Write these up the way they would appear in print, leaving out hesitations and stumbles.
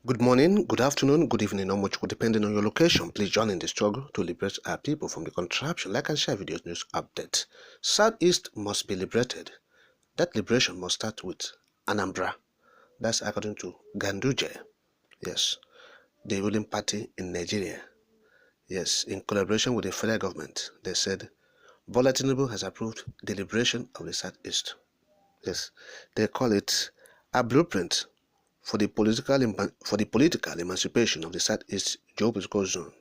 Good morning, good afternoon, good evening, or much depending on your location. Please join in the struggle to liberate our people from the contraption. Like and share videos, news updates. Southeast must be liberated. That liberation must start with Anambra. That's according to Ûnđêｒm. Yes, the ruling party in Nigeria. Yes, in collaboration with the federal government, they said Bola Tinubu has approved the liberation of the Southeast. Yes, they call it a blueprint for the political emancipation of the Southeast geopolitical zone,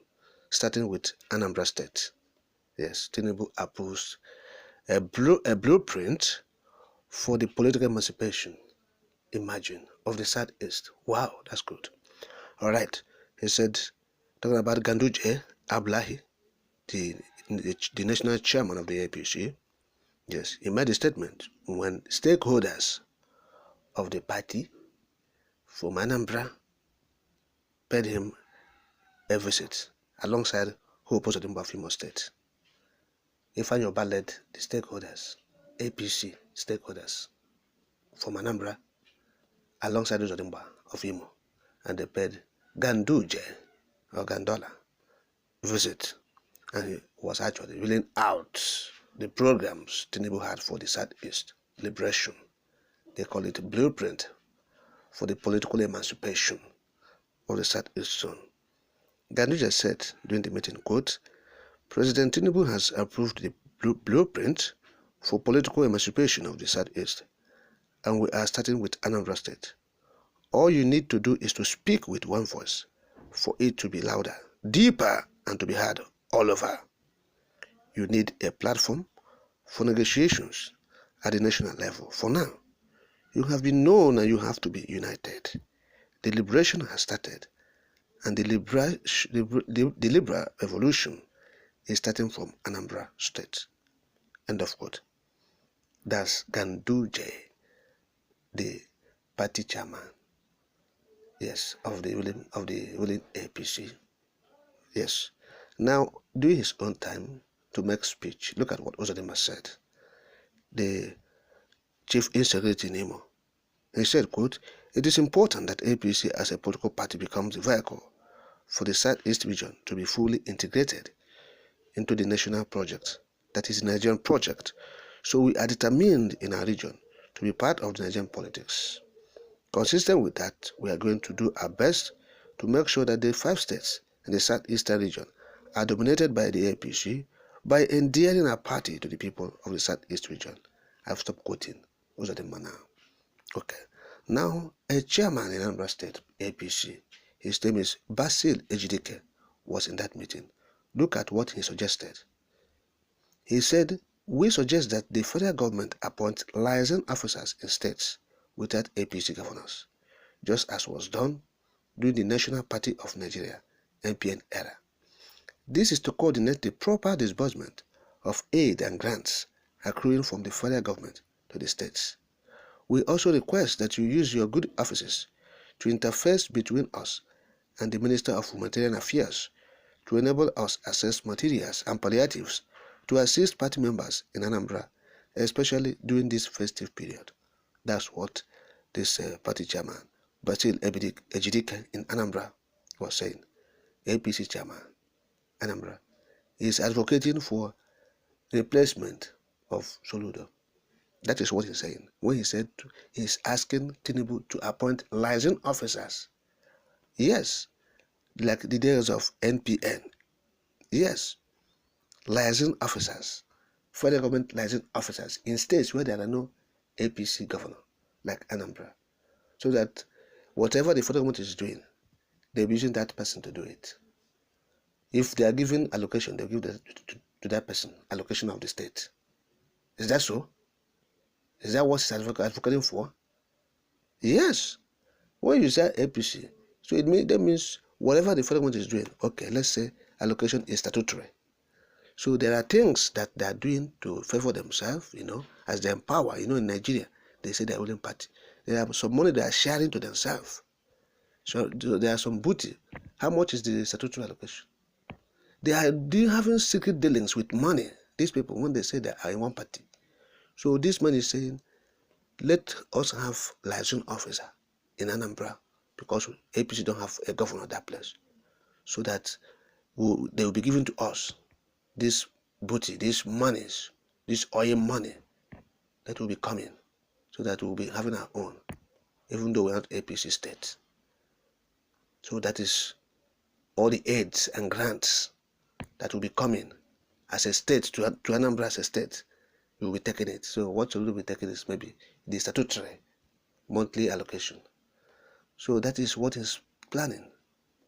starting with Anambra State. Yes, Tinubu approves a blueprint for the political emancipation, imagine, of the Southeast. Wow, that's good. All right, he said, talking about Ûnđêr Ablahi, the national chairman of the APC. Yes, he made a statement when stakeholders of the party from Anambra paid him a visit alongside Hope Uzodimma of Imo State. Ifeanyi led the stakeholders, APC stakeholders from Anambra alongside Uzodimma of Imo, and they paid Ûnđêr or Gandola visit, and he was actually rolling out the programs Tinubu had for the Southeast liberation. They call it a blueprint for the political emancipation of the Southeast zone. Ûnđêr said during the meeting, quote, President Tinubu has approved the blueprint for political emancipation of the Southeast, and we are starting with Anambra State. All you need to do is to speak with one voice for it to be louder, deeper, and to be heard all over. You need a platform for negotiations at the national level. For now, you have been known and you have to be united. The liberation has started, and the liberal revolution is starting from Anambra State. End of quote. That's Ûnđêr, the party chairman, yes, of the ruling APC. Yes. Now, during his own time to make speech, look at what Uzodimma said. The chief insecurity in Imo. He said, quote, it is important that APC as a political party becomes the vehicle for the Southeast region to be fully integrated into the national project, that is the Nigerian project. So we are determined in our region to be part of the Nigerian politics. Consistent with that, we are going to do our best to make sure that the 5 states in the Southeastern region are dominated by the APC by endearing our party to the people of the Southeast region. I've stopped quoting Uzodimma now. Okay. Now, a chairman in Anambra State, APC, his name is Basil Ejidike, was in that meeting. Look at what he suggested. He said, we suggest that the federal government appoint liaison officers in states without APC governors, just as was done during the National Party of Nigeria, NPN era. This is to coordinate the proper disbursement of aid and grants accruing from the federal government to the states. We also request that you use your good offices to interface between us and the Minister of Humanitarian Affairs to enable us access materials and palliatives to assist party members in Anambra, especially during this festive period. That's what this party chairman, Basil Ejidike in Anambra, was saying. APC chairman, Anambra, is advocating for replacement of Soludo. That is what he's saying. When he said he's asking Tinubu to appoint liaison officers. Yes, like the days of NPN. Yes, liaison officers, federal government liaison officers in states where there are no APC governor, like Anambra. So that whatever the federal government is doing, they're using that person to do it. If they are giving allocation, they'll give that to that person, allocation of the state. Is that so? Is that what he's advocating for? Yes. When you say APC, so that means whatever the federal government is doing, okay, let's say allocation is statutory. So there are things that they are doing to favor themselves, as they empower. In Nigeria, they say they're ruling party. There are some money they are sharing to themselves. So there are some booty. How much is the statutory allocation? They are having secret dealings with money. These people, when they say they are in one party. So this man is saying, let us have liaison officer in Anambra because APC don't have a governor at that place. So that they will be given to us this booty, these monies, this oil money that will be coming, so that we'll be having our own, even though we're not APC state. So that is all the aids and grants that will be coming as a state to Anambra as a state. We will be taking it. So what we will be taking is maybe the statutory monthly allocation. So that is what is planning,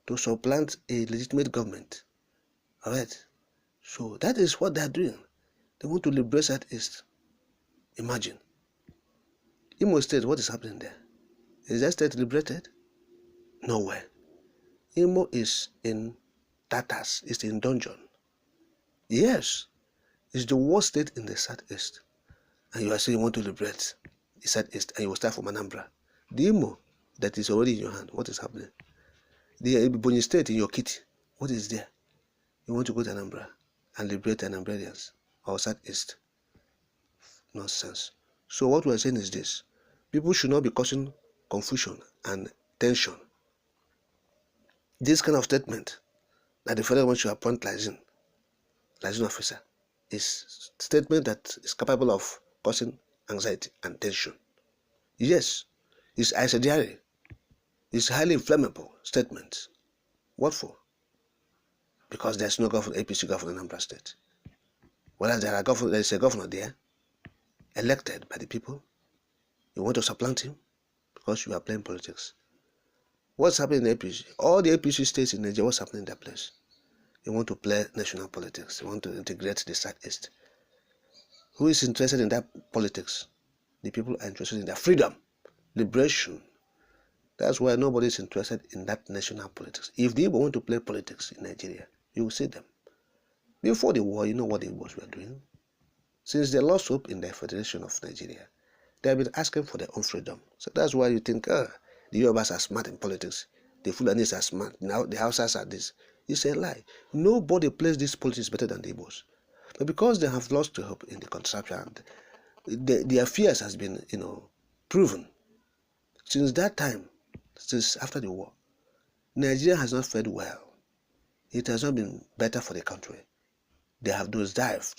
to supplant a legitimate government. Alright? So that is what they are doing. They want to liberate Southeast. Imagine. Imo State, what is happening there? Is that state liberated? Nowhere. Imo is in tatters, it's in dungeon. Yes, it's the worst state in the Southeast. And you are saying you want to liberate the Southeast, and you will start from Anambra. The Imo that is already in your hand, what is happening? The Ebonyi state in your kitty, what is there? You want to go to Anambra and liberate Anambrarians or Southeast? Nonsense. So what we are saying is this: people should not be causing confusion and tension. This kind of statement that the federal government should appoint liaison officer is a statement that is capable of causing anxiety and tension. Yes, it's incendiary. It's highly inflammable statement. What for? Because there's no APC governor in Anambra State. Whereas there is a governor there, elected by the people. You want to supplant him because you are playing politics. What's happening in APC? All the APC states in Nigeria, what's happening in that place? They want to play national politics. They want to integrate the Southeast. Who is interested in that politics? The people are interested in their freedom, liberation. That's why nobody is interested in that national politics. If the Igbo want to play politics in Nigeria, you will see them. Before the war, you know what the Igbos were doing. Since they lost hope in the Federation of Nigeria, they have been asking for their own freedom. So that's why you think, the Yorubas are smart in politics. The Fulanis are smart. Now the Hausas are this. It's a lie. Nobody plays this politics better than the Igbos. But because they have lost hope in the contraption, their fears has been, proven. Since that time, since after the war, Nigeria has not fared well. It has not been better for the country. They have nosedived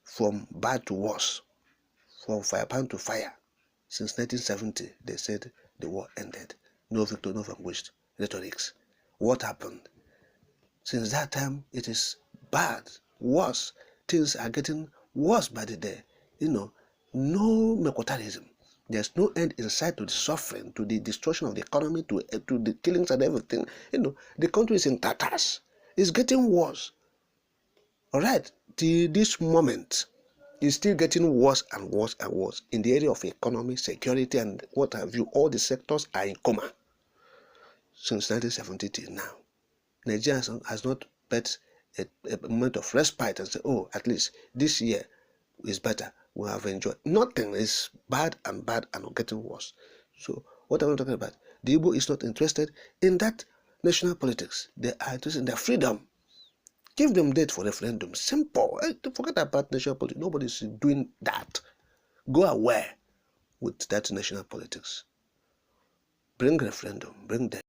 from bad to worse, from firepan to fire. Since 1970, they said the war ended. No victor, no vanquished. Rhetorics. What happened? Since that time, it is bad, worse. Things are getting worse by the day. No mecotarism. There's no end in sight to the suffering, to the destruction of the economy, to the killings and everything. The country is in tatters. It's getting worse. All right, till this moment, it's still getting worse and worse and worse. In the area of economy, security, and what have you, all the sectors are in coma. Since 1970 till now, Nigeria has not bet a moment of respite and say, at least this year is better. We have enjoyed. Nothing is bad and getting worse. So what am I talking about? The Igbo is not interested in that national politics. They are interested in their freedom. Give them date for referendum. Simple. Forget about national politics. Nobody is doing that. Go away with that national politics. Bring referendum. Bring date.